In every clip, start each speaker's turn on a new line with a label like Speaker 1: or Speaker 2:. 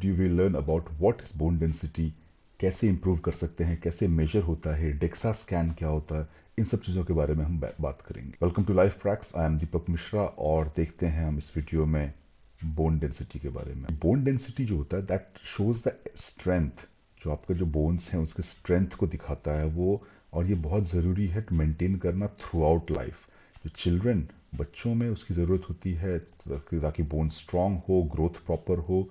Speaker 1: You will learn about what is bone density, कैसे improve कर सकते हैं, कैसे measure होता है, DEXA scan क्या होता है, इन सब चीज़ों के बारे में हम बात करेंगे। Welcome to life tracks, I am Deepak Mishra और देखते हैं हम इस वीडियो में बोन डेंसिटी के बारे में। बोन डेंसिटी जो होता है दैट शोज द स्ट्रेंथ, जो आपके जो बोन्स हैं उसके स्ट्रेंथ को दिखाता है वो। और ये बहुत ज़रूरी है टू मेंटेन करना थ्रू आउट लाइफ। जो चिल्ड्रन, बच्चों में उसकी ज़रूरत होती है ताकि बोन स्ट्रांग हो, ग्रोथ प्रॉपर हो।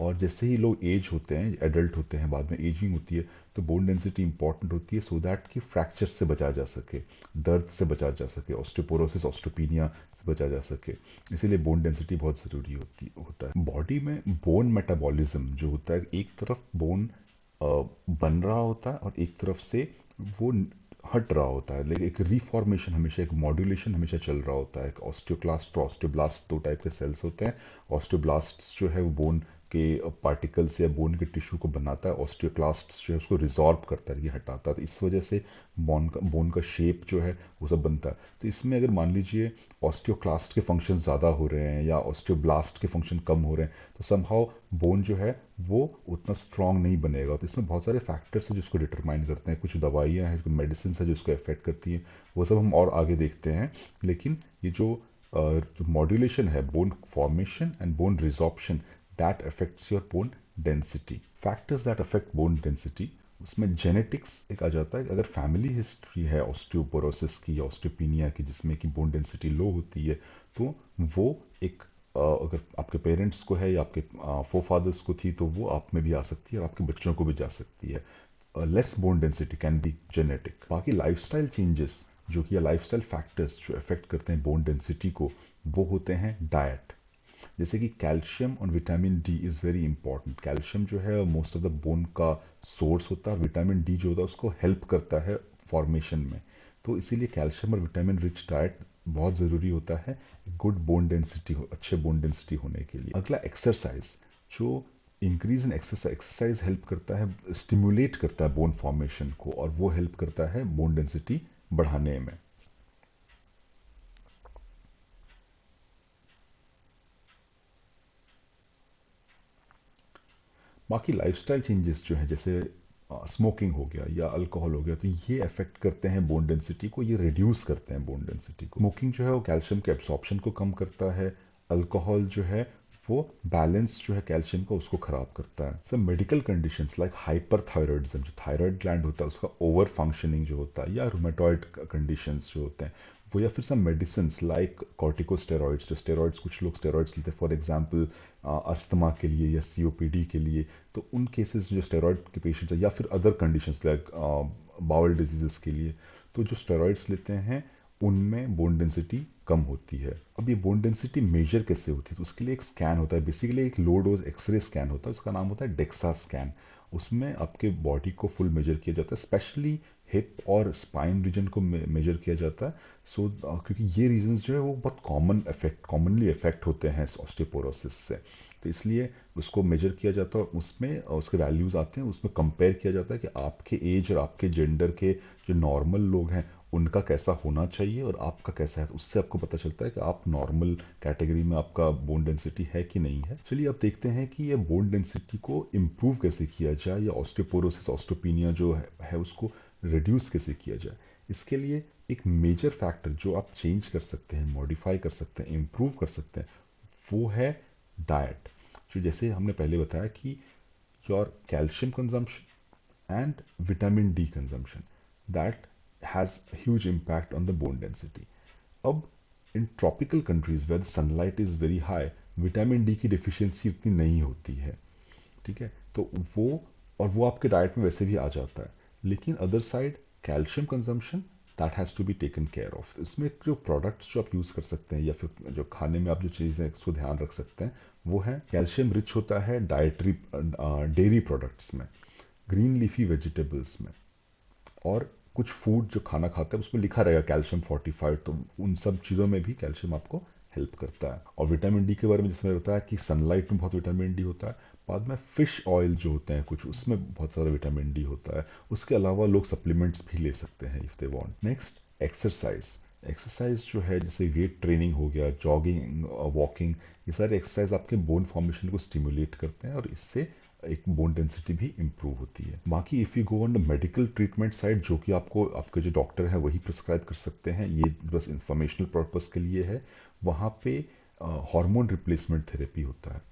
Speaker 1: और जैसे ही लोग एज होते हैं, एडल्ट होते हैं, बाद में एजिंग होती है, तो बोन डेंसिटी इंपॉर्टेंट होती है सो दैट कि फ्रैक्चर से बचा जा सके, दर्द से बचा जा सके, ऑस्टियोपोरोसिस ऑस्टियोपीनिया से बचा जा सके। इसीलिए बोन डेंसिटी बहुत ज़रूरी होता है। बॉडी में बोन मेटाबॉलिज्म जो होता है, एक तरफ बोन बन रहा होता है और एक तरफ से वो हट रहा होता है, लेकिन एक रिफॉर्मेशन हमेशा, एक मॉड्यूलेशन हमेशा चल रहा होता है। एक ऑस्टियोक्लास्ट और ऑस्टियोब्लास्ट दो टाइप के सेल्स होते हैं। ऑस्टियोब्लास्ट जो है वो बोन के पार्टिकल्स या बोन के टिश्यू को बनाता है, ऑस्टियोक्लास्ट जो है उसको रिजॉर्ब करता है, ये हटाता है। तो इस वजह से बोन का शेप जो है वो सब बनता है। तो इसमें अगर मान लीजिए ऑस्टियोक्लास्ट के फंक्शन ज़्यादा हो रहे हैं या ऑस्टियोब्लास्ट के फंक्शन कम हो रहे हैं, तो समहाउ बोन जो है वो उतना स्ट्रांग नहीं बनेगा। तो इसमें बहुत सारे फैक्टर्स हैं जिसको डिटरमाइन करते हैं, कुछ दवाइयाँ हैं, कुछ मेडिसिन है जो इसको अफेक्ट करती हैं, वो सब हम और आगे देखते हैं। लेकिन ये जो मॉड्यूलेशन है, bone formation and bone resorption, that affects your bone density. Factors that affect bone density, उसमें जेनेटिक्स एक आ जाता है। अगर फैमिली हिस्ट्री है ऑस्टियोपोरोसिस की या ऑस्टियोपीनिया की, जिसमें कि बोन डेंसिटी लो होती है, तो वो एक अगर आपके पेरेंट्स को है या आपके फोरफादर्स को थी, तो वो आप में भी आ सकती है और आपके बच्चों को भी जा सकती है। Less bone density can be genetic. बाकी लाइफस्टाइल चेंजेस जो कि, या लाइफस्टाइल फैक्टर्स जो अफेक्ट करते हैं बोन डेंसिटी को, वो होते हैं डाइट। जैसे कि कैल्शियम और vitamin D is very important. Calcium जो है मोस्ट ऑफ द बोन का सोर्स होता है, विटामिन डी जो होता है उसको हेल्प करता है फॉर्मेशन में। तो इसीलिए कैल्शियम और विटामिन रिच डाइट बहुत ज़रूरी होता है गुड बोन डेंसिटी हो, अच्छे बोन डेंसिटी होने के लिए। अगला एक्सरसाइज, जो increase in exercise, exercise help करता है, स्टिमुलेट करता है बोन फॉर्मेशन को, और वो हेल्प करता है बोन डेंसिटी बढ़ाने में। बाकी लाइफस्टाइल चेंजेस जो हैं, जैसे स्मोकिंग हो गया या अल्कोहल हो गया, तो ये अफेक्ट करते हैं बोन डेंसिटी को, ये रिड्यूस करते हैं बोन डेंसिटी को। स्मोकिंग जो है वो कैल्शियम के एब्सॉर्प्शन को कम करता है। अल्कोहल जो है वो बैलेंस जो है कैल्शियम का उसको खराब करता है। सब मेडिकल कंडीशंस लाइक हाइपरथायरॉयडिज्म, जो थायराइड ग्लैंड होता है उसका ओवर फंक्शनिंग जो होता है, या रूमेटॉइड कंडीशंस जो होते हैं वो, या फिर सब मेडिसिन लाइक कॉर्टिकोस्टेरॉइड्स, जो स्टेरॉइड्स कुछ लोग स्टेरॉइड्स लेते हैं फॉर एग्जांपल अस्थमा के लिए या सीओपीडी के लिए। तो उन केसेस जो स्टेरॉइड के पेशेंट है, या फिर other conditions like bowel diseases के लिए, तो जो स्टेरॉइड्स लेते हैं उनमें बोन डेंसिटी कम होती है। अब ये बोन डेंसिटी मेजर कैसे होती है, तो उसके लिए एक स्कैन होता है, बेसिकली एक लो डोज एक्सरे स्कैन होता है, उसका नाम होता है डेक्सा स्कैन। उसमें आपके बॉडी को फुल मेजर किया जाता है, स्पेशली हिप और स्पाइन रीजन को मेजर किया जाता है। क्योंकि ये रीजन्स जो है वो बहुत कॉमनली अफेक्ट होते हैं ऑस्टियोपोरोसिस से, तो इसलिए उसको मेजर किया जाता है और उसमें उसके वैल्यूज़ आते हैं। उसमें कंपेयर किया जाता है कि आपके एज और आपके जेंडर के जो नॉर्मल लोग हैं उनका कैसा होना चाहिए और आपका कैसा है। तो उससे आपको पता चलता है कि आप नॉर्मल कैटेगरी में आपका बोन डेंसिटी है कि नहीं है। चलिए अब देखते हैं कि ये बोन डेंसिटी को इम्प्रूव कैसे किया जाए, या ऑस्टियोपोरोसिस ऑस्टियोपीनिया जो है उसको रिड्यूस कैसे किया जाए। इसके लिए एक मेजर फैक्टर जो आप चेंज कर सकते हैं, मॉडिफाई कर सकते हैं, इम्प्रूव कर सकते हैं, वो है डाइट। जो जैसे हमने पहले बताया कि your calcium consumption and vitamin D consumption, that has huge impact on the bone density. अब in tropical countries where sunlight is very high, vitamin D की डिफिशियंसी उतनी नहीं होती है, ठीक है। तो वो, और वो आपके डाइट में वैसे भी आ जाता है। लेकिन other side calcium consumption, that has to be taken care of. इसमें जो प्रोडक्ट्स जो आप यूज़ कर सकते हैं या फिर जो खाने में आप जो चीज़ें उसको ध्यान रख सकते हैं, वो है कैल्शियम रिच होता है डाइटरी डेयरी प्रोडक्ट्स में, ग्रीन लीफी वेजिटेबल्स में, और कुछ फूड जो खाना खाते हैं उसमें लिखा रहेगा कैल्शियम फोर्टिफाइड, तो उन सब चीज़ों में भी कैल्शियम आपको हेल्प करता है। और विटामिन डी के बारे में जैसे मैंने बताया कि सनलाइट में बहुत विटामिन डी होता है। बाद में फिश ऑयल जो होते हैं कुछ, उसमें बहुत सारा विटामिन डी होता है। उसके अलावा लोग सप्लीमेंट्स भी ले सकते हैं if they want. Next, exercise. Exercise जो है जैसे वेट ट्रेनिंग हो गया, जॉगिंग, वॉकिंग, ये सारे एक्सरसाइज आपके बोन फॉर्मेशन को स्टिमुलेट करते हैं और इससे एक बोन डेंसिटी भी इम्प्रूव होती है। बाकी if you go on the medical treatment side, जो कि आपको आपके जो डॉक्टर है वही प्रिस्क्राइब कर सकते हैं, ये बस इंफॉर्मेशनल पर्पस के लिए है। वहाँ पे हार्मोन रिप्लेसमेंट थेरेपी होता है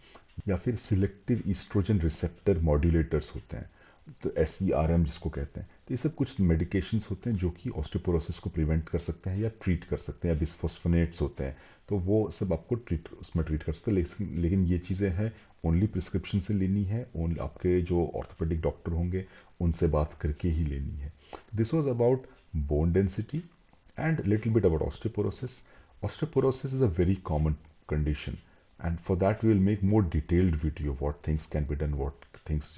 Speaker 1: या फिर सिलेक्टिव ईस्ट्रोजन रिसेप्टर मॉड्यूलेटर्स होते हैं, तो SERM जिसको कहते हैं। तो ये सब कुछ मेडिकेशंस होते हैं जो कि ऑस्टियोपोरोसिस को प्रिवेंट कर सकते हैं या ट्रीट कर सकते हैं, या बिस्फोस्फोनेट्स होते हैं, तो वो सब आपको ट्रीट कर सकते हैं। लेकिन ये चीज़ें हैं ओनली प्रिस्क्रिप्शन से लेनी है, ओनली आपके जो ऑर्थोपेडिक डॉक्टर होंगे उनसे बात करके ही लेनी है। This was about bone density and a little bit about osteoporosis. Osteoporosis is a very common condition, and for that we will make more detailed video what things can be done, what things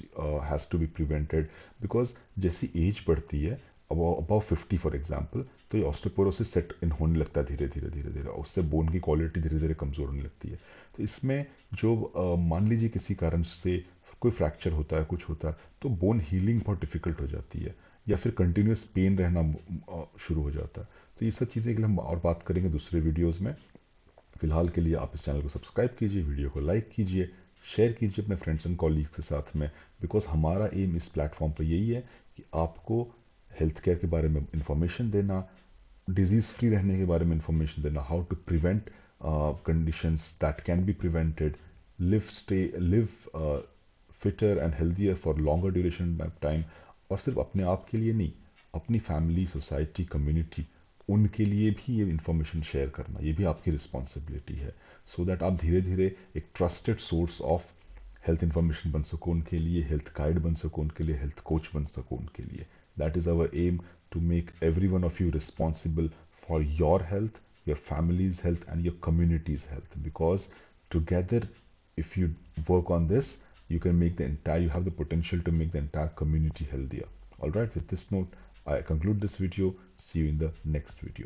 Speaker 1: has to be prevented, because जैसी as बढ़ती है, above 50 for example, तो ये osteoporosis set इन होने लगता है धीरे धीरे धीरे धीरे, और उससे बोन की क्वालिटी धीरे धीरे कमज़ोर होने लगती है। तो इसमें जो मान लीजिए किसी कारण से कोई फ्रैक्चर होता है, कुछ होता है, तो बोन हीलिंग बहुत डिफिकल्ट हो जाती है, या फिर कंटिन्यूस पेन रहना शुरू हो जाता है। तो ये सब चीज़ें के लिए हम और बात करेंगे दूसरे वीडियोज़ में। फिलहाल के लिए आप इस चैनल को सब्सक्राइब कीजिए, वीडियो को लाइक कीजिए, शेयर कीजिए अपने फ्रेंड्स एंड कॉलीग्स के साथ में, बिकॉज हमारा एम इस प्लेटफॉर्म पर यही है कि आपको हेल्थ केयर के बारे में इंफॉर्मेशन देना, डिजीज़ फ्री रहने के बारे में इंफॉर्मेशन देना, how to prevent conditions that can be prevented, live fitter and healthier for longer duration of time. और सिर्फ अपने आप के लिए नहीं, अपनी फैमिली, सोसाइटी, कम्युनिटी, उनके लिए भी ये इन्फॉर्मेशन शेयर करना, ये भी आपकी रिस्पॉन्सिबिलिटी है, सो दैट आप धीरे धीरे एक trusted source of health information बन सको उनके लिए, हेल्थ गाइड बन सको उनके लिए, हेल्थ कोच बन सको उनके लिए। That is our aim, to make every one of you responsible for your health, your family's health and your community's health, because together, if you work on this, you have the potential to make the entire community healthier. All right, with this note I conclude this video. See you in the next video.